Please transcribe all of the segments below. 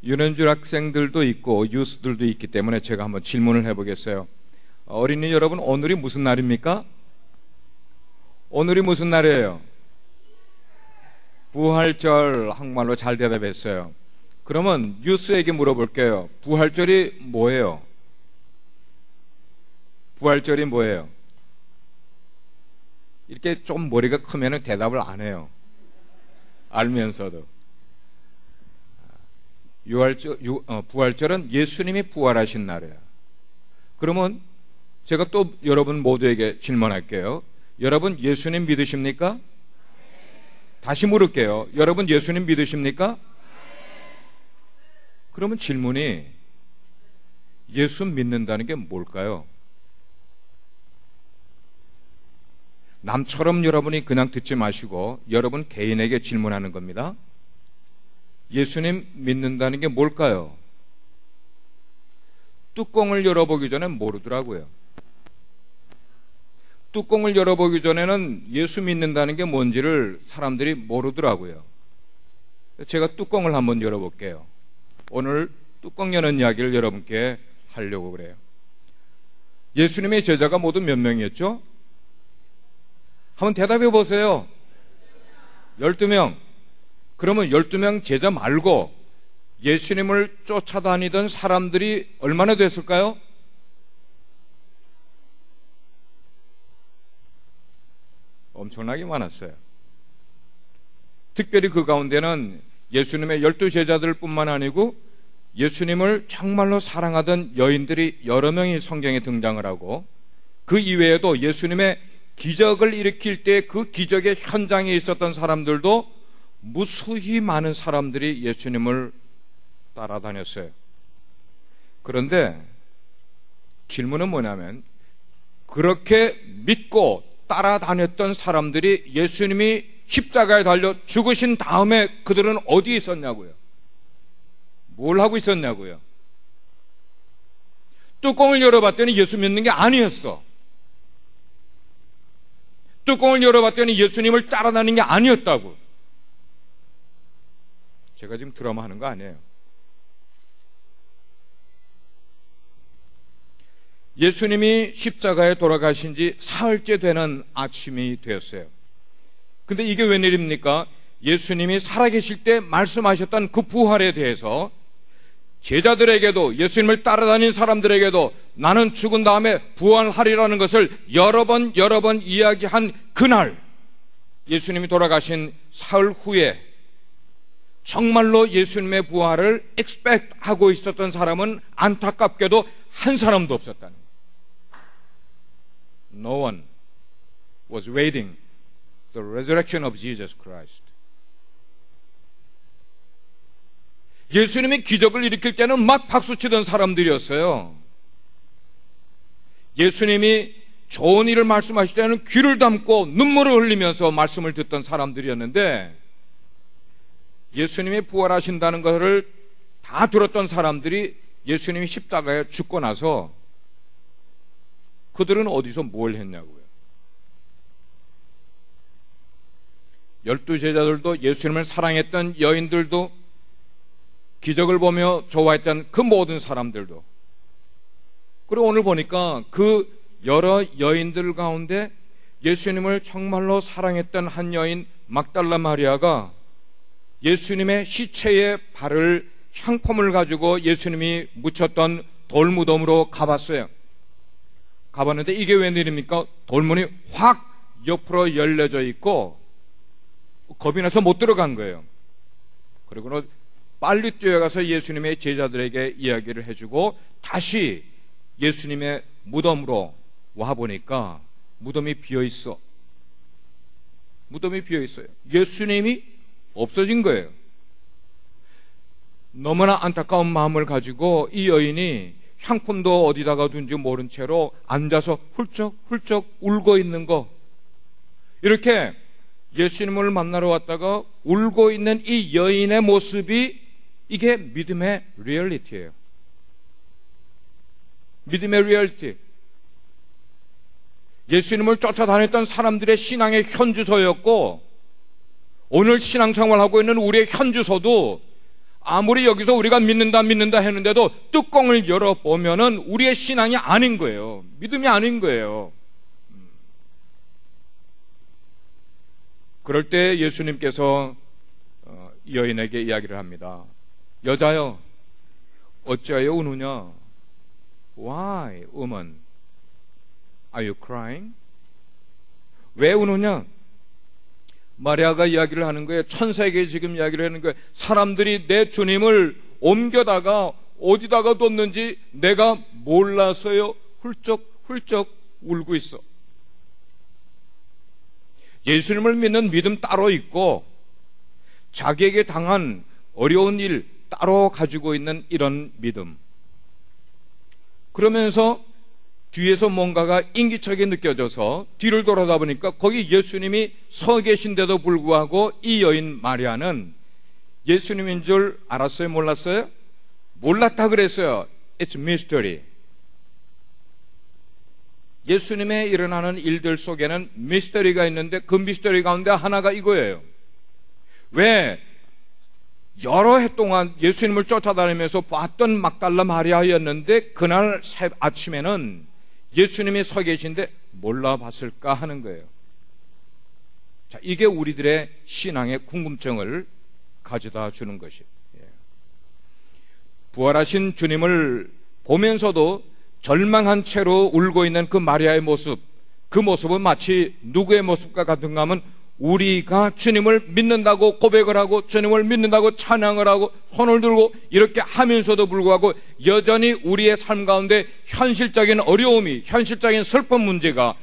유년주 학생들도 있고 유스들도 있기 때문에 제가 한번 질문을 해보겠어요. 어린이 여러분, 오늘이 무슨 날입니까? 오늘이 무슨 날이에요? 부활절. 한국말로 잘 대답했어요. 그러면 유스에게 물어볼게요. 부활절이 뭐예요? 부활절이 뭐예요? 이렇게 좀 머리가 크면 대답을 안 해요. 알면서도. 부활절은 예수님이 부활하신 날이에요. 그러면 제가 또 여러분 모두에게 질문할게요. 여러분 예수님 믿으십니까? 다시 물을게요. 여러분 예수님 믿으십니까? 그러면 질문이, 예수 믿는다는 게 뭘까요? 남처럼 여러분이 그냥 듣지 마시고 여러분 개인에게 질문하는 겁니다. 예수님 믿는다는 게 뭘까요? 뚜껑을 열어보기 전에 모르더라고요. 뚜껑을 열어보기 전에는 예수 믿는다는 게 뭔지를 사람들이 모르더라고요. 제가 뚜껑을 한번 열어볼게요. 오늘 뚜껑 여는 이야기를 여러분께 하려고 그래요. 예수님의 제자가 모두 몇 명이었죠? 한번 대답해 보세요. 12명. 그러면 12명 제자 말고 예수님을 쫓아다니던 사람들이 얼마나 됐을까요? 엄청나게 많았어요. 특별히 그 가운데는 예수님의 12제자들 뿐만 아니고 예수님을 정말로 사랑하던 여인들이 여러 명이 성경에 등장을 하고, 그 이외에도 예수님의 기적을 일으킬 때 그 기적의 현장에 있었던 사람들도 무수히 많은 사람들이 예수님을 따라다녔어요. 그런데 질문은 뭐냐면, 그렇게 믿고 따라다녔던 사람들이 예수님이 십자가에 달려 죽으신 다음에 그들은 어디에 있었냐고요? 뭘 하고 있었냐고요? 뚜껑을 열어봤더니 예수 믿는 게 아니었어. 뚜껑을 열어봤더니 예수님을 따라다니는 게 아니었다고. 제가 지금 드라마 하는 거 아니에요. 예수님이 십자가에 돌아가신 지 사흘째 되는 아침이 되었어요. 근데 이게 웬일입니까? 예수님이 살아계실 때 말씀하셨던 그 부활에 대해서 제자들에게도, 예수님을 따라다닌 사람들에게도 나는 죽은 다음에 부활하리라는 것을 여러 번 이야기한 그날, 예수님이 돌아가신 사흘 후에 정말로 예수님의 부활을 expect 하고 있었던 사람은 안타깝게도 한 사람도 없었다는 거예요. No one was waiting the resurrection of Jesus Christ. 예수님이 기적을 일으킬 때는 막 박수치던 사람들이었어요. 예수님이 좋은 일을 말씀하실 때는 귀를 담고 눈물을 흘리면서 말씀을 듣던 사람들이었는데, 예수님이 부활하신다는 것을 다 들었던 사람들이 예수님이 십자가에 죽고 나서 그들은 어디서 뭘 했냐고요. 12제자들도 예수님을 사랑했던 여인들도 기적을 보며 좋아했던 그 모든 사람들도, 그리고 오늘 보니까 그 여러 여인들 가운데 예수님을 정말로 사랑했던 한 여인 막달라 마리아가 예수님의 시체에 발을, 향품을 가지고 예수님이 묻혔던 돌무덤으로 가봤어요. 가봤는데 이게 웬일입니까? 돌문이 확 옆으로 열려져 있고 겁이 나서 못 들어간 거예요. 그리고 빨리 뛰어가서 예수님의 제자들에게 이야기를 해주고 다시 예수님의 무덤으로 와보니까 무덤이 비어있어. 무덤이 비어있어요. 예수님이 없어진 거예요. 너무나 안타까운 마음을 가지고 이 여인이 향품도 어디다가 둔지 모른 채로 앉아서 훌쩍훌쩍 울고 있는 거, 이렇게 예수님을 만나러 왔다가 울고 있는 이 여인의 모습이, 이게 믿음의 리얼리티예요. 믿음의 리얼리티. 예수님을 쫓아다녔던 사람들의 신앙의 현주소였고, 오늘 신앙생활하고 있는 우리의 현주소도 아무리 여기서 우리가 믿는다 했는데도 뚜껑을 열어보면은 우리의 신앙이 아닌 거예요. 믿음이 아닌 거예요. 그럴 때 예수님께서 이 여인에게 이야기를 합니다. 여자여, 어찌하여 우느냐? Why, woman? Are you crying? 왜 우느냐? 마리아가 이야기를 하는 거예요. 천사에게 지금 이야기를 하는 거예요. 사람들이 내 주님을 옮겨다가 어디다가 뒀는지 내가 몰라서요. 훌쩍 울고 있어. 예수님을 믿는 믿음 따로 있고 자기에게 당한 어려운 일 따로 가지고 있는 이런 믿음. 그러면서 뒤에서 뭔가가 인기척이 느껴져서 뒤를 돌아다 보니까 거기 예수님이 서 계신데도 불구하고 이 여인 마리아는 예수님인 줄 알았어요? 몰랐어요? 몰랐다 그랬어요. It's mystery. 예수님의 일어나는 일들 속에는 미스터리가 있는데 그 미스터리 가운데 하나가 이거예요. 왜? 여러 해 동안 예수님을 쫓아다니면서 봤던 막달라 마리아였는데 그날 아침에는 예수님이 서 계신데 몰라봤을까 하는 거예요. 자, 이게 우리들의 신앙의 궁금증을 가져다 주는 것이에요. 부활하신 주님을 보면서도 절망한 채로 울고 있는 그 마리아의 모습, 그 모습은 마치 누구의 모습과 같은가 하면 우리가 주님을 믿는다고 고백을 하고 주님을 믿는다고 찬양을 하고 손을 들고 이렇게 하면서도 불구하고 여전히 우리의 삶 가운데 현실적인 어려움이, 현실적인 슬픈 문제가,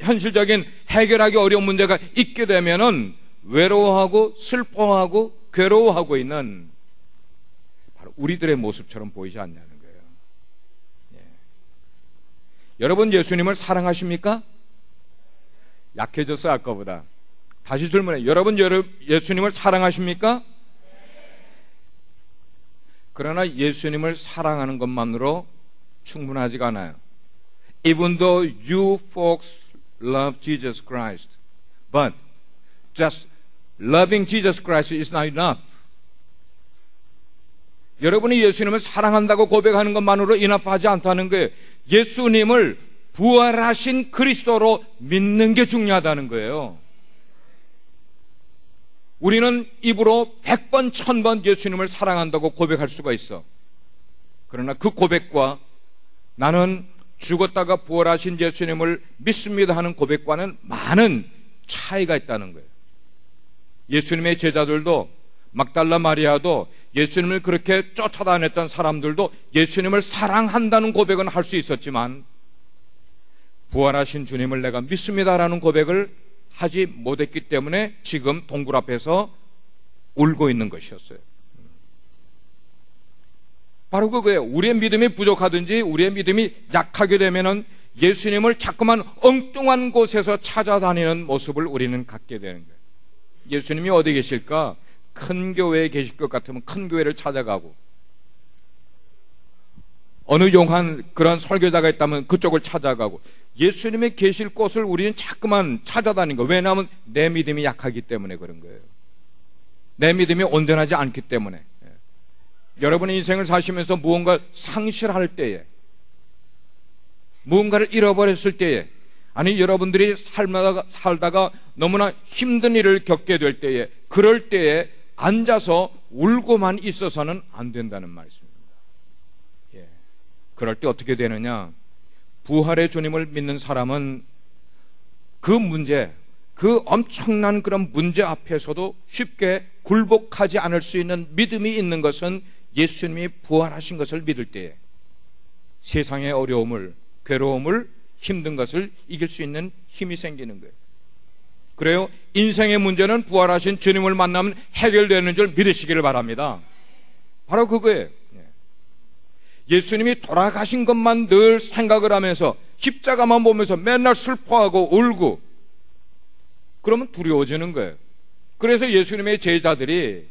현실적인 해결하기 어려운 문제가 있게 되면은 외로워하고 슬퍼하고 괴로워하고 있는 바로 우리들의 모습처럼 보이지 않냐는 거예요. 예. 여러분 예수님을 사랑하십니까? 약해졌어요, 아까보다. 다시 질문해요. 여러분 예수님을 사랑하십니까? 그러나 예수님을 사랑하는 것만으로 충분하지가 않아요. Even though you folks love Jesus Christ, but just loving Jesus Christ is not enough. 여러분이 예수님을 사랑한다고 고백하는 것만으로 인합하지 않다는 거예요. 예수님을 부활하신 그리스도로 믿는 게 중요하다는 거예요. 우리는 입으로 100번, 1000번 예수님을 사랑한다고 고백할 수가 있어. 그러나 그 고백과 나는 죽었다가 부활하신 예수님을 믿습니다 하는 고백과는 많은 차이가 있다는 거예요. 예수님의 제자들도 막달라 마리아도 예수님을 그렇게 쫓아다녔던 사람들도 예수님을 사랑한다는 고백은 할 수 있었지만 부활하신 주님을 내가 믿습니다라는 고백을 하지 못했기 때문에 지금 동굴 앞에서 울고 있는 것이었어요. 바로 그거예요. 우리의 믿음이 부족하든지 우리의 믿음이 약하게 되면은 예수님을 자꾸만 엉뚱한 곳에서 찾아다니는 모습을 우리는 갖게 되는 거예요. 예수님이 어디 계실까? 큰 교회에 계실 것 같으면 큰 교회를 찾아가고, 어느 용한 그런 설교자가 있다면 그쪽을 찾아가고, 예수님이 계실 곳을 우리는 자꾸만 찾아다니는 거예요. 왜냐하면 내 믿음이 약하기 때문에 그런 거예요. 내 믿음이 온전하지 않기 때문에. 여러분의 인생을 사시면서 무언가 상실할 때에, 무언가를 잃어버렸을 때에, 아니 여러분들이 살다가 너무나 힘든 일을 겪게 될 때에, 그럴 때에 앉아서 울고만 있어서는 안 된다는 말씀입니다. 예. 그럴 때 어떻게 되느냐? 부활의 주님을 믿는 사람은 그 문제, 그 엄청난 그런 문제 앞에서도 쉽게 굴복하지 않을 수 있는 믿음이 있는 것은 예수님이 부활하신 것을 믿을 때에 세상의 어려움을, 괴로움을, 힘든 것을 이길 수 있는 힘이 생기는 거예요. 그래요. 인생의 문제는 부활하신 주님을 만나면 해결되는 줄 믿으시기를 바랍니다. 바로 그거예요. 예수님이 돌아가신 것만 늘 생각을 하면서 십자가만 보면서 맨날 슬퍼하고 울고 그러면 두려워지는 거예요. 그래서 예수님의 제자들이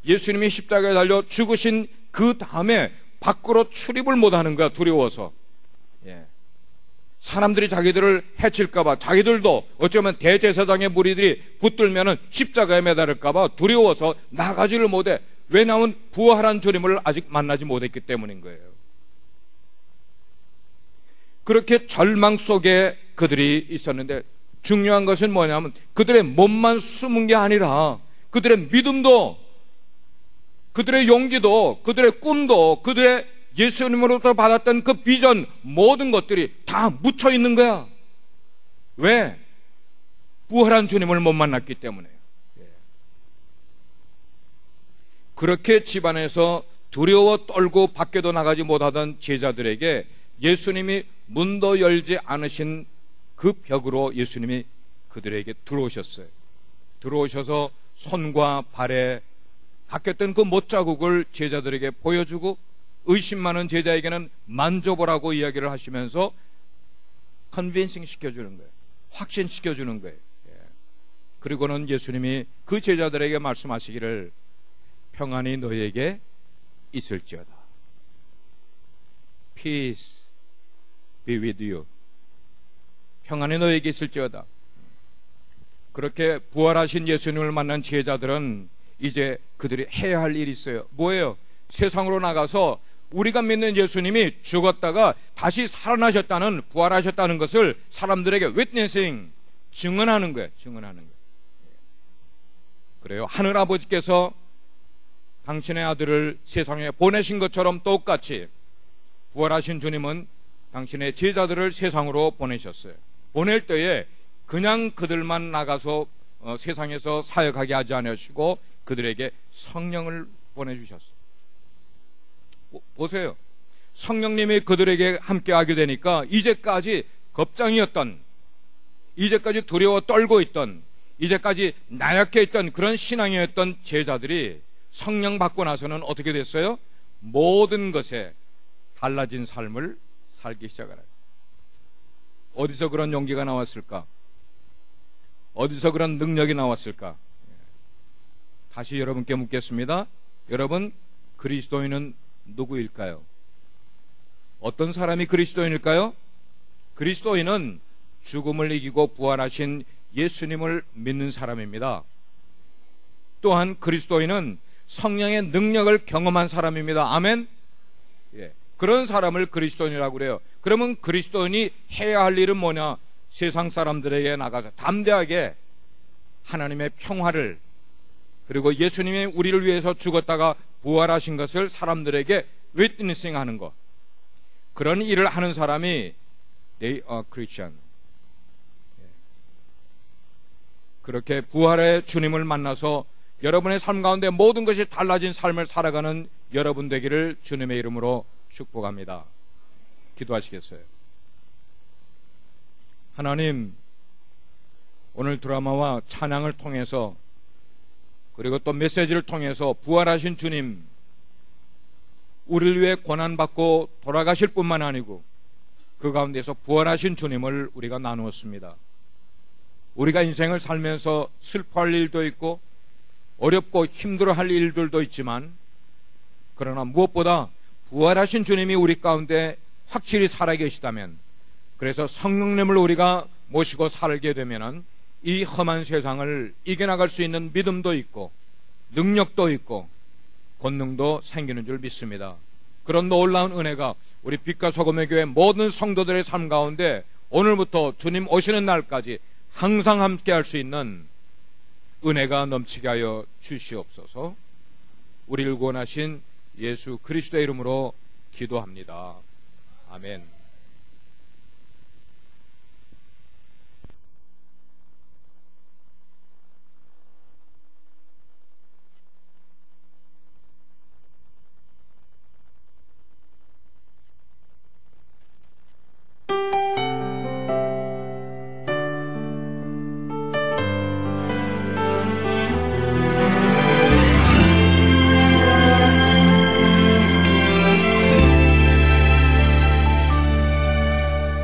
예수님이 십자가에 달려 죽으신 그 다음에 밖으로 출입을 못하는 거야. 두려워서. 사람들이 자기들을 해칠까봐, 자기들도 어쩌면 대제사장의 무리들이 붙들면은 십자가에 매달릴까봐 두려워서 나가지를 못해. 왜냐하면 부활한 주님을 아직 만나지 못했기 때문인 거예요. 그렇게 절망 속에 그들이 있었는데 중요한 것은 뭐냐면 그들의 몸만 숨은 게 아니라 그들의 믿음도, 그들의 용기도, 그들의 꿈도, 그들의 예수님으로부터 받았던 그 비전, 모든 것들이 다 묻혀 있는 거야. 왜? 부활한 주님을 못 만났기 때문에. 그렇게 집안에서 두려워 떨고 밖에도 나가지 못하던 제자들에게 예수님이 문도 열지 않으신 그 벽으로 예수님이 그들에게 들어오셨어요. 들어오셔서 손과 발에 박혔던 그 못자국을 제자들에게 보여주고 의심 많은 제자에게는 만져보라고 이야기를 하시면서 컨빈싱 시켜주는 거예요. 확신시켜주는 거예요. 그리고는 예수님이 그 제자들에게 말씀하시기를 평안이 너희에게 있을지어다. Peace be with you. 평안이 너희에게 있을지어다. 그렇게 부활하신 예수님을 만난 제자들은 이제 그들이 해야 할 일이 있어요. 뭐예요? 세상으로 나가서 우리가 믿는 예수님이 죽었다가 다시 살아나셨다는, 부활하셨다는 것을 사람들에게 witnessing, 증언하는 거예요. 증언하는 거예요. 그래요. 하늘 아버지께서 당신의 아들을 세상에 보내신 것처럼 똑같이 부활하신 주님은 당신의 제자들을 세상으로 보내셨어요. 보낼 때에 그냥 그들만 나가서 세상에서 사역하게 하지 않으시고 그들에게 성령을 보내주셨어요. 보세요. 성령님이 그들에게 함께하게 되니까 이제까지 겁장이었던, 이제까지 두려워 떨고 있던, 이제까지 나약해 있던 그런 신앙이었던 제자들이 성령 받고 나서는 어떻게 됐어요? 모든 것에 달라진 삶을 살기 시작하라. 어디서 그런 용기가 나왔을까? 어디서 그런 능력이 나왔을까? 다시 여러분께 묻겠습니다. 여러분, 그리스도인은 누구일까요? 어떤 사람이 그리스도인일까요? 그리스도인은 죽음을 이기고 부활하신 예수님을 믿는 사람입니다. 또한 그리스도인은 성령의 능력을 경험한 사람입니다. 아멘? 예. 그런 사람을 그리스도인이라고 그래요. 그러면 그리스도인이 해야 할 일은 뭐냐? 세상 사람들에게 나가서 담대하게 하나님의 평화를, 그리고 예수님이 우리를 위해서 죽었다가 부활하신 것을 사람들에게 witnessing 하는 것. 그런 일을 하는 사람이 they are Christian. 그렇게 부활의 주님을 만나서 여러분의 삶 가운데 모든 것이 달라진 삶을 살아가는 여러분 되기를 주님의 이름으로 축복합니다. 기도하시겠어요? 하나님, 오늘 드라마와 찬양을 통해서 그리고 또 메시지를 통해서 부활하신 주님, 우리를 위해 고난받고 돌아가실 뿐만 아니고 그 가운데서 부활하신 주님을 우리가 나누었습니다. 우리가 인생을 살면서 슬퍼할 일도 있고 어렵고 힘들어할 일들도 있지만, 그러나 무엇보다 부활하신 주님이 우리 가운데 확실히 살아계시다면, 그래서 성령님을 우리가 모시고 살게 되면은 이 험한 세상을 이겨나갈 수 있는 믿음도 있고 능력도 있고 권능도 생기는 줄 믿습니다. 그런 놀라운 은혜가 우리 빛과 소금의 교회 모든 성도들의 삶 가운데 오늘부터 주님 오시는 날까지 항상 함께 할 수 있는 은혜가 넘치게 하여 주시옵소서. 우리를 구원하신 예수 그리스도의 이름으로 기도합니다. 아멘.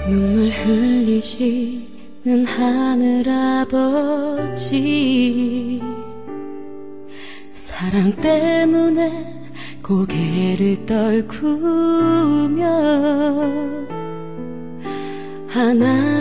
눈물 흘리시는 하늘아버지, 사랑 때문에 고개를 떨구며 하나님